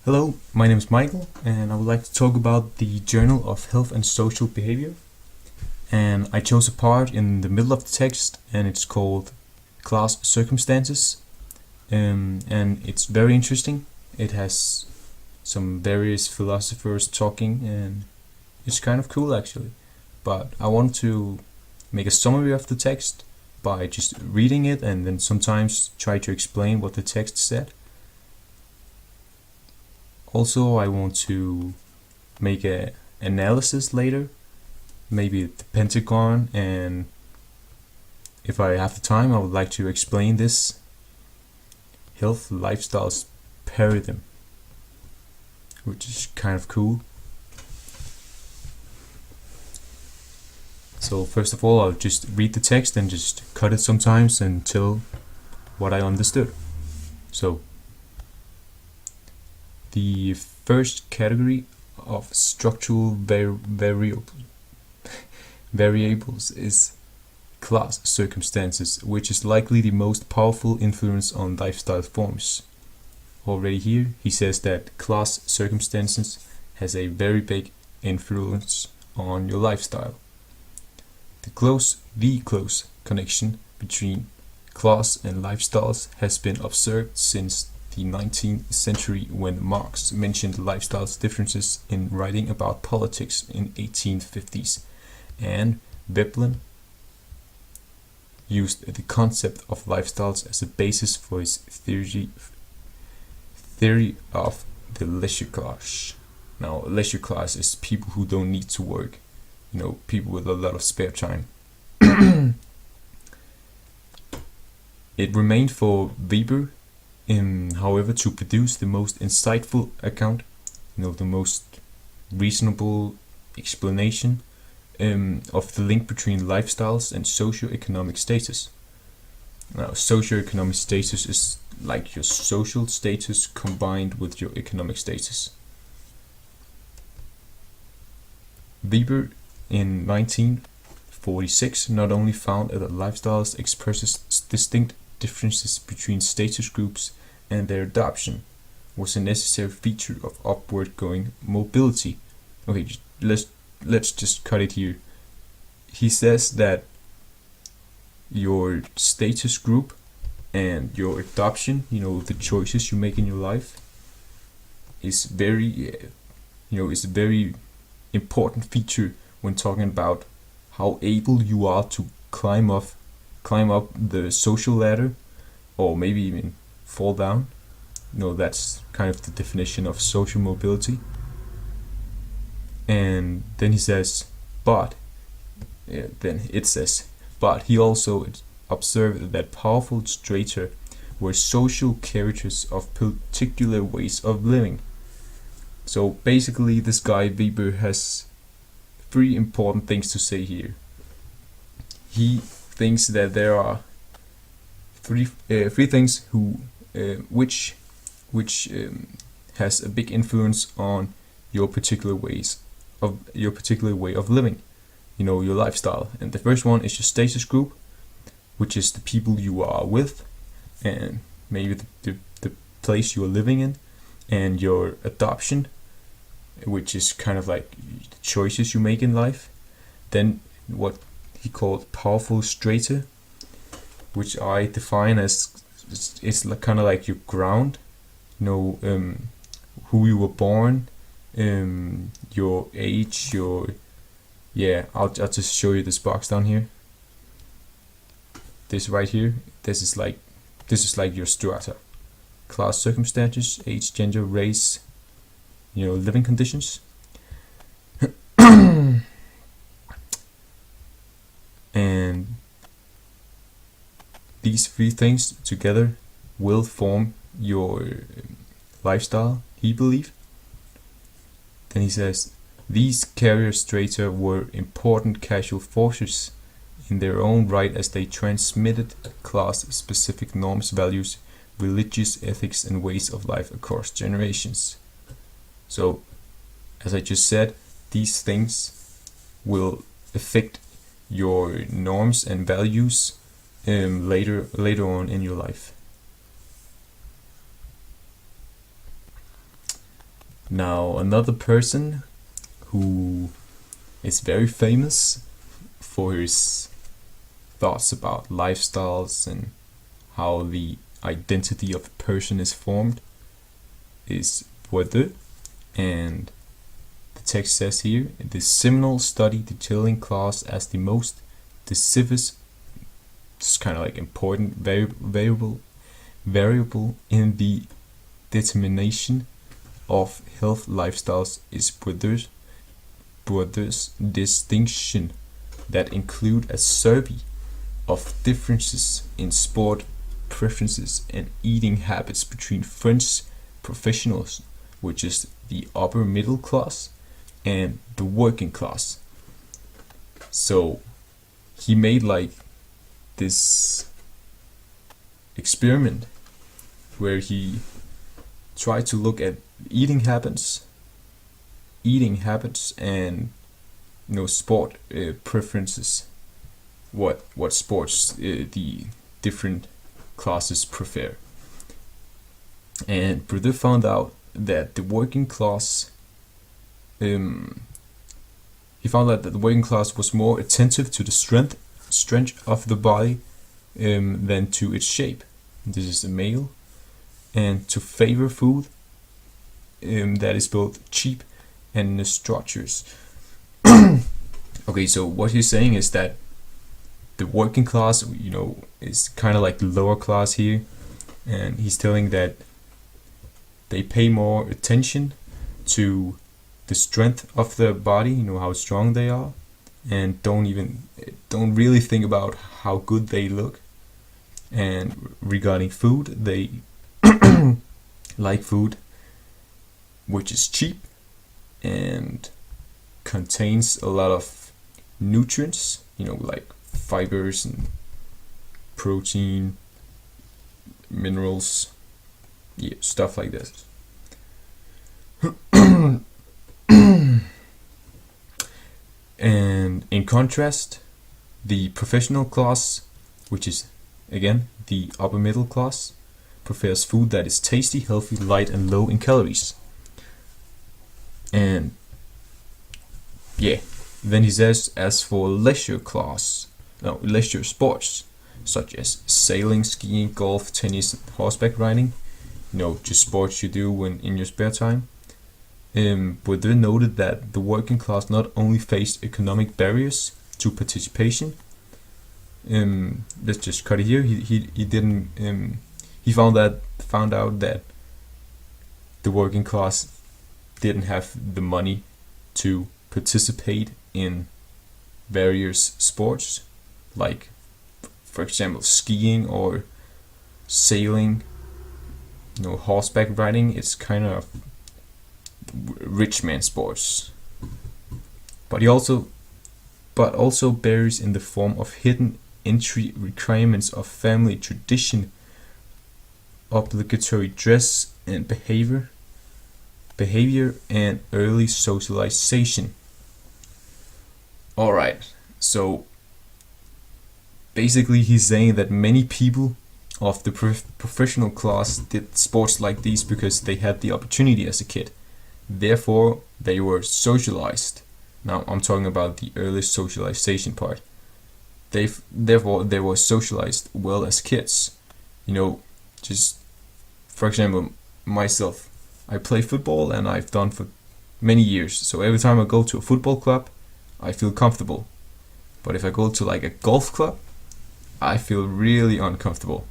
Hello, my name is Michael, and I would like to talk about the Journal of Health and Social Behavior. And I chose a part in the middle of the text, and it's called Class Circumstances. And it's very interesting. It has some various philosophers talking, and it's kind of cool actually. But I want to make a summary of the text by just reading it and then sometimes try to explain what the text said. Also, I want to make an analysis later, maybe the Pentagon, and if I have the time, I would like to explain this health lifestyles paradigm, which is kind of cool. So first of all, I'll just read the text and just cut it sometimes and tell what I understood. So, the first category of structural variables is class circumstances, which is likely the most powerful influence on lifestyle forms. Already here, he says that class circumstances has a very big influence on your lifestyle. The close connection between class and lifestyles has been observed since the 19th century, when Marx mentioned lifestyles differences in writing about politics in 1850s, and Veblen used the concept of lifestyles as a basis for his theory of the leisure class. Now, leisure class is people who don't need to work, people with a lot of spare time. It remained for Weber, however, to produce the most insightful account, the most reasonable explanation of the link between lifestyles and socioeconomic status. Now, socioeconomic status is like your social status combined with your economic status. Weber in 1946 not only found that lifestyles expresses distinct differences between status groups and their adoption was a necessary feature of upward going mobility. Okay, let's just cut it here. He says that your status group and your adoption, the choices you make in your life, is very, is a very important feature when talking about how able you are to climb up the social ladder, or maybe even fall down. That's kind of the definition of social mobility. And then he says, but he also observed that powerful strata were social characters of particular ways of living. So basically, this guy Weber has three important things to say here. He thinks that there are three things which has a big influence on your particular way of living, your lifestyle. And the first one is your status group, which is the people you are with, and maybe the place you are living in, and your adoption, which is kind of like the choices you make in life. Then what he called powerful strata, which I define as it's kind of like your ground, who you were born, your age, I'll just show you this box down here. This right here, this is like your strata: class circumstances, age, gender, race, living conditions. And these three things together will form your lifestyle, he believes. Then he says, these carrier strata were important causal forces in their own right, as they transmitted class-specific norms, values, religious ethics, and ways of life across generations. So, as I just said, these things will affect your norms and values later on in your life. Now, another person who is very famous for his thoughts about lifestyles and how the identity of a person is formed is Bourdieu, and the text says here, the seminal study detailing class as the most decisive, it's kind of like important variable in the determination of health lifestyles is Bourdieu's distinction that include a survey of differences in sport preferences and eating habits between French professionals, which is the upper middle class, and the working class. So he made like this experiment where he tried to look at eating habits and sport preferences, what sports the different classes prefer. And Bourdieu found out that the working class was more attentive to the strength of the body than to its shape. This is the male, and to favor food that is both cheap and nutritious. Okay, so what he's saying is that the working class, is kind of like the lower class here, and he's telling that they pay more attention to the strength of their body, how strong they are, and don't really think about how good they look. And regarding food, they like food which is cheap and contains a lot of nutrients, like fibers and protein, minerals, stuff like this. And in contrast, the professional class, which is again the upper middle class, prefers food that is tasty, healthy, light, and low in calories. And then he says, as for leisure sports such as sailing, skiing, golf, tennis, horseback riding, just sports you do when in your spare time. Bourdieu noted that the working class not only faced economic barriers to participation. Let's just cut it here. He didn't. He found out that the working class didn't have the money to participate in various sports, like, for example, skiing or sailing. Horseback riding. It's kind of rich man sports, but also barriers in the form of hidden entry requirements of family tradition, obligatory dress and behavior and early socialization. Alright, so basically he's saying that many people of the professional class did sports like these because they had the opportunity as a kid. Therefore, they were socialized. Now, I'm talking about the early socialization part. Therefore, they were socialized well as kids. Just for example, myself, I play football and I've done for many years. So every time I go to a football club, I feel comfortable. But if I go to like a golf club, I feel really uncomfortable.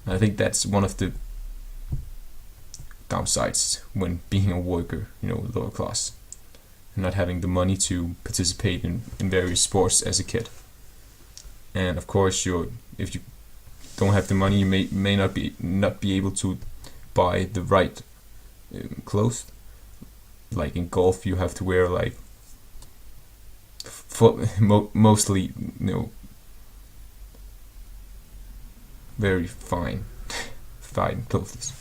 I think that's one of the downsides when being a worker, lower class, and not having the money to participate in various sports as a kid. And of course, if you don't have the money, you may not be able to buy the right clothes. Like in golf, you have to wear like mostly very fine clothes.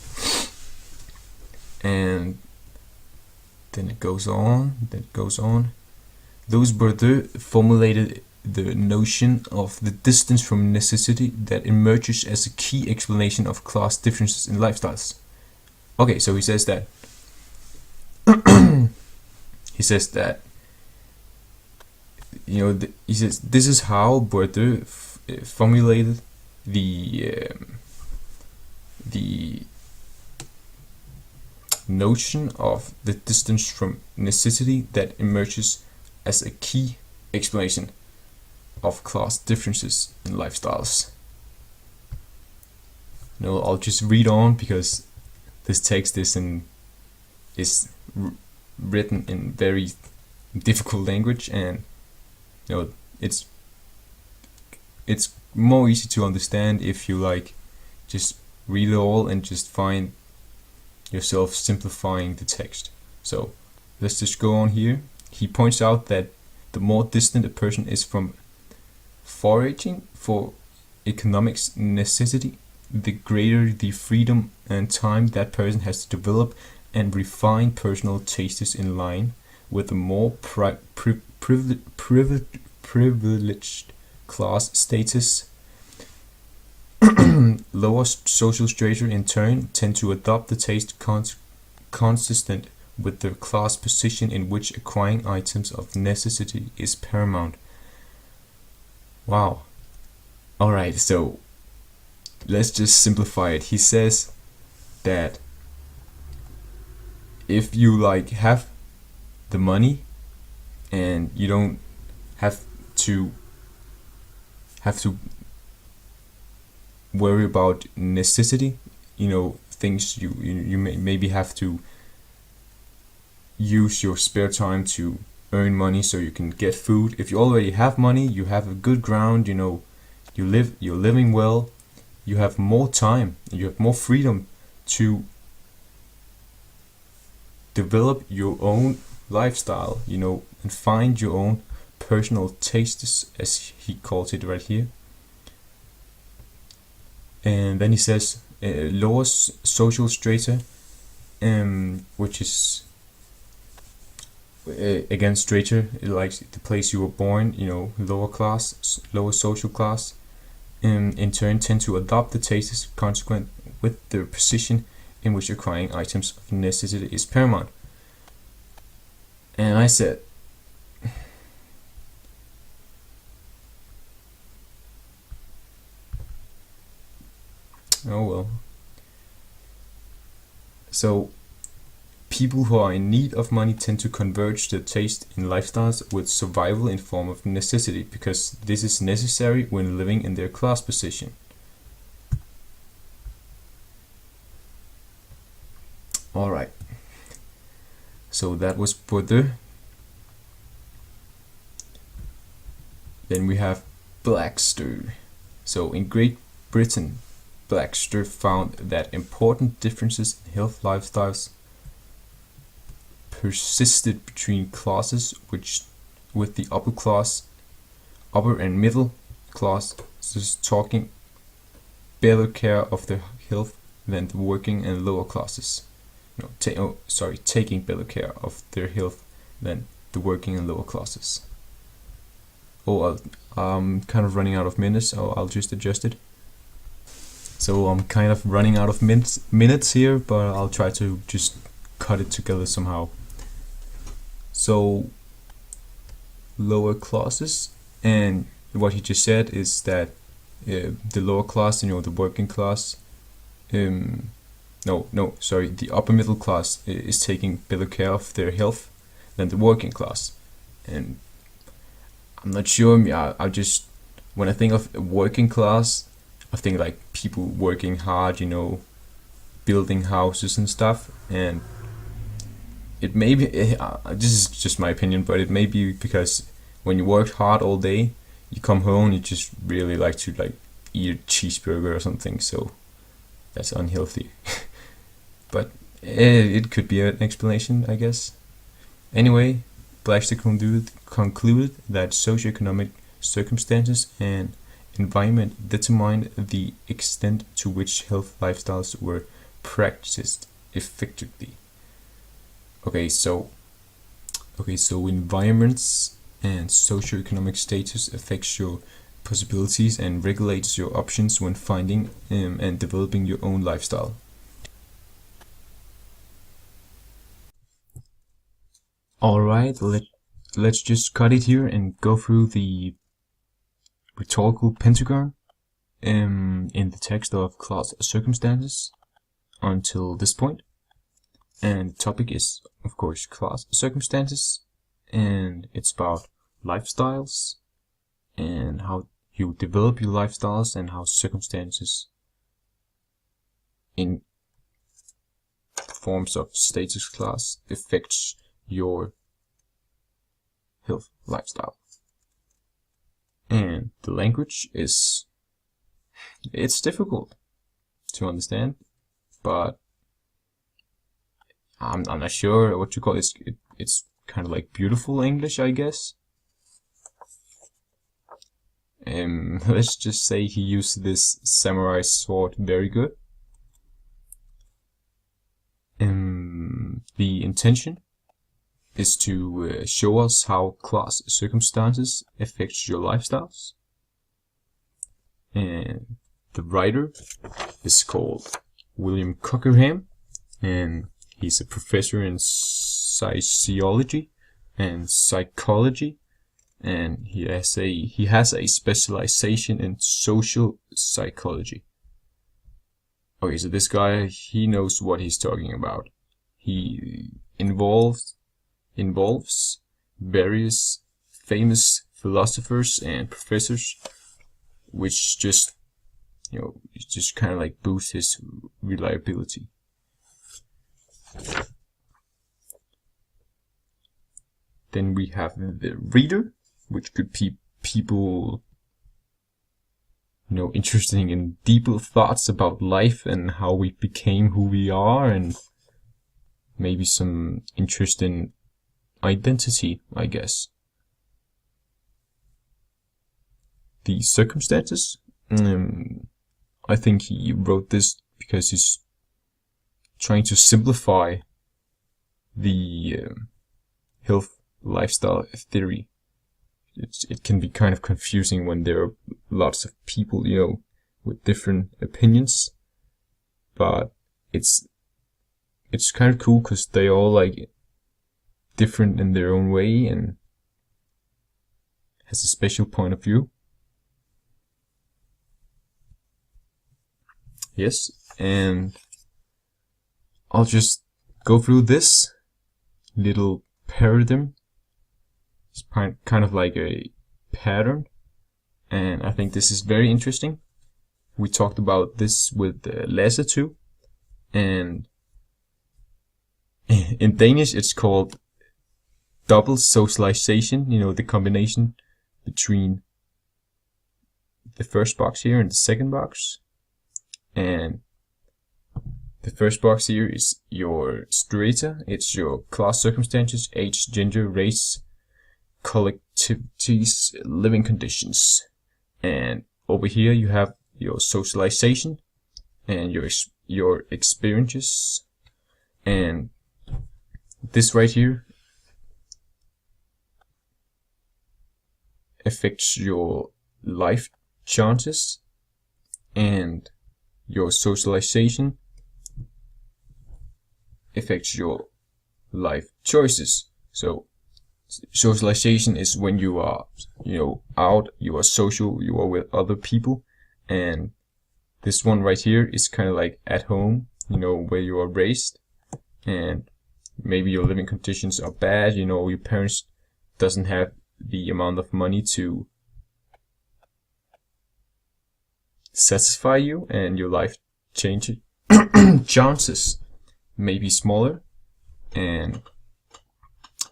And then it goes on. Those Bourdieu formulated the notion of the distance from necessity that emerges as a key explanation of class differences in lifestyles. Okay, so he says that he says that, he says this is how Bourdieu formulated the notion of the distance from necessity that emerges as a key explanation of class differences in lifestyles. I'll just read on because this text is written in very difficult language, and it's more easy to understand if you just read it all and just find yourself simplifying the text. So let's just go on here. He points out that the more distant a person is from foraging for economic necessity, the greater the freedom and time that person has to develop and refine personal tastes in line with a more privileged class status. Lower social strata in turn tend to adopt the taste consistent with their class position in which acquiring items of necessity is paramount. Wow. Alright, so let's just simplify it. He says that if you have the money and you don't have to worry about necessity, things you maybe have to use your spare time to earn money so you can get food. If you already have money, you have a good ground, you're living well, you have more time, you have more freedom to develop your own lifestyle, and find your own personal tastes, as he calls it right here. And then he says lower social strata, which is again strata, like the place you were born, lower social class, in turn tend to adopt the tastes consequent with their position in which acquiring items of necessity is paramount. And I said, oh well. So people who are in need of money tend to converge their taste in lifestyles with survival in form of necessity, because this is necessary when living in their class position. Alright, so that was Bourdieu. Then we have Blackster. So in Great Britain, Blackster found that important differences in health lifestyles persisted between classes, which with the upper and middle classes taking better care of their health than the working and lower classes. Taking better care of their health than the working and lower classes. I'm kind of running out of minutes, so I'll just adjust it. So I'm kind of running out of minutes here, but I'll try to just cut it together somehow. So lower classes, and what he just said is that the lower class, the working class, the upper middle class is taking better care of their health than the working class. And I'm not sure, I just, when I think of working class, I think like people working hard, building houses and stuff. And it may be, this is just my opinion, but it may be because when you work hard all day, you come home, you just really like to eat a cheeseburger or something, so that's unhealthy. But it could be an explanation, I guess. Anyway, Blackster concluded that socioeconomic circumstances and environment determined the extent to which health lifestyles were practiced effectively. Okay, so environments and socioeconomic status affects your possibilities and regulates your options when finding and developing your own lifestyle. Alright, let's just cut it here and go through the rhetorical pentagon in the text of class circumstances until this point. And the topic is, of course, class circumstances, and it's about lifestyles and how you develop your lifestyles and how circumstances in forms of status class affects your health lifestyle. And the language it's difficult to understand, but I'm not sure what you call it. It's kind of like beautiful English, I guess. Let's just say he used this samurai sword very good. The intention is to show us how class circumstances affect your lifestyles. And the writer is called William Cockerham, and he's a professor in sociology and psychology, and he has a specialization in social psychology. Okay, so this guy, he knows what he's talking about. He involves various famous philosophers and professors, which just kind of like boosts his reliability. Then we have the reader, which could be people interested in deeper thoughts about life and how we became who we are, and maybe some interest in identity, I guess. The circumstances, I think he wrote this because he's trying to simplify the health lifestyle theory. It can be kind of confusing when there are lots of people, with different opinions, but it's kind of cool because they all like different in their own way and has a special point of view. Yes, and I'll just go through this little paradigm. It's kind of like a pattern, and I think this is very interesting. We talked about this with Lasse too, and in Danish it's called double socialization, the combination between the first box here and the second box. And the first box here is your strata. It's your class circumstances, age, gender, race, collectivities, living conditions. And over here you have your socialization and your experiences. And this right here affects your life chances, and your socialization affects your life choices. So socialization is when you are out, you are social, you are with other people, and this one right here is kind of like at home, where you are raised, and maybe your living conditions are bad, your parents doesn't have the amount of money to satisfy you, and your life chances may be smaller, and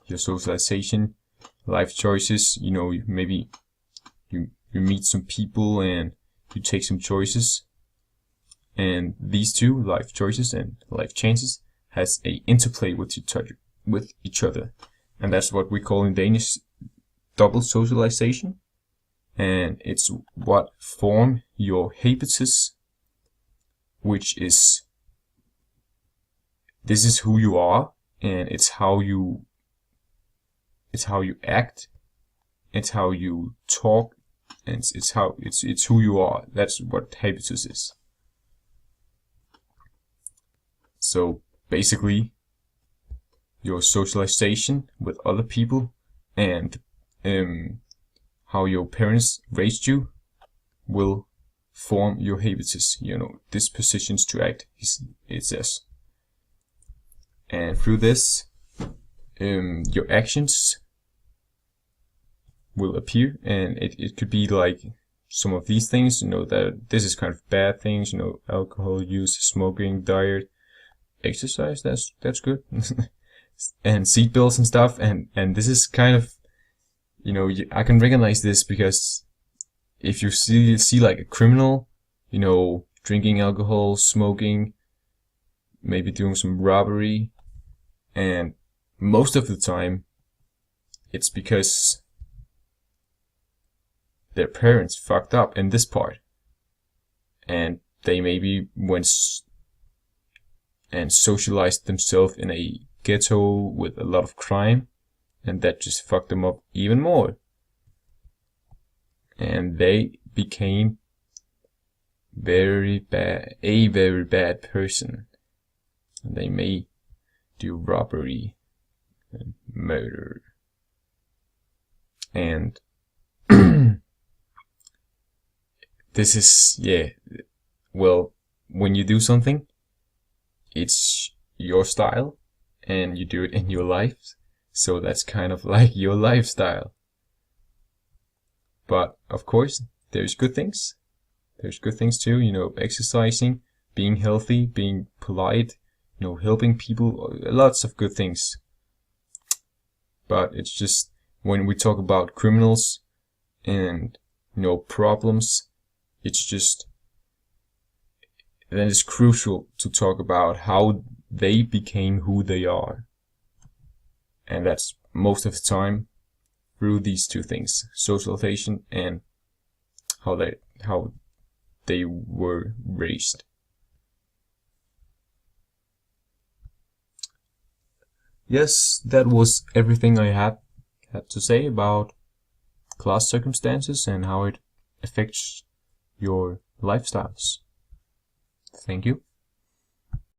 your socialization, life choices, maybe you meet some people and you take some choices, and these two, life choices and life chances, has a interplay with each other, and that's what we call in Danish double socialization. And it's what form your habitus, which is, this is who you are, and it's how you act, it's how you talk, and it's who you are. That's what habitus is. So basically, your socialization with other people and how your parents raised you will form your habits, dispositions to act, it says. And through this, your actions will appear, and it could be like some of these things, that this is kind of bad things, alcohol use, smoking, diet, exercise, that's good, and seatbelts and stuff, and this is kind of, I can recognize this because if you see like a criminal, drinking alcohol, smoking, maybe doing some robbery, and most of the time it's because their parents fucked up in this part, and they maybe went and socialized themselves in a ghetto with a lot of crime, and that just fucked them up even more, and they became a very bad person. And they may do robbery and murder, and this is, well, when you do something, it's your style and you do it in your life, so that's kind of like your lifestyle. But of course there's good things too, exercising, being healthy, being polite, helping people, lots of good things. But it's just when we talk about criminals and problems, it's just then it's crucial to talk about how they became who they are, and that's most of the time through these two things: socialization and how they were raised. Yes, that was everything I had to say about class circumstances and how it affects your lifestyles. Thank you.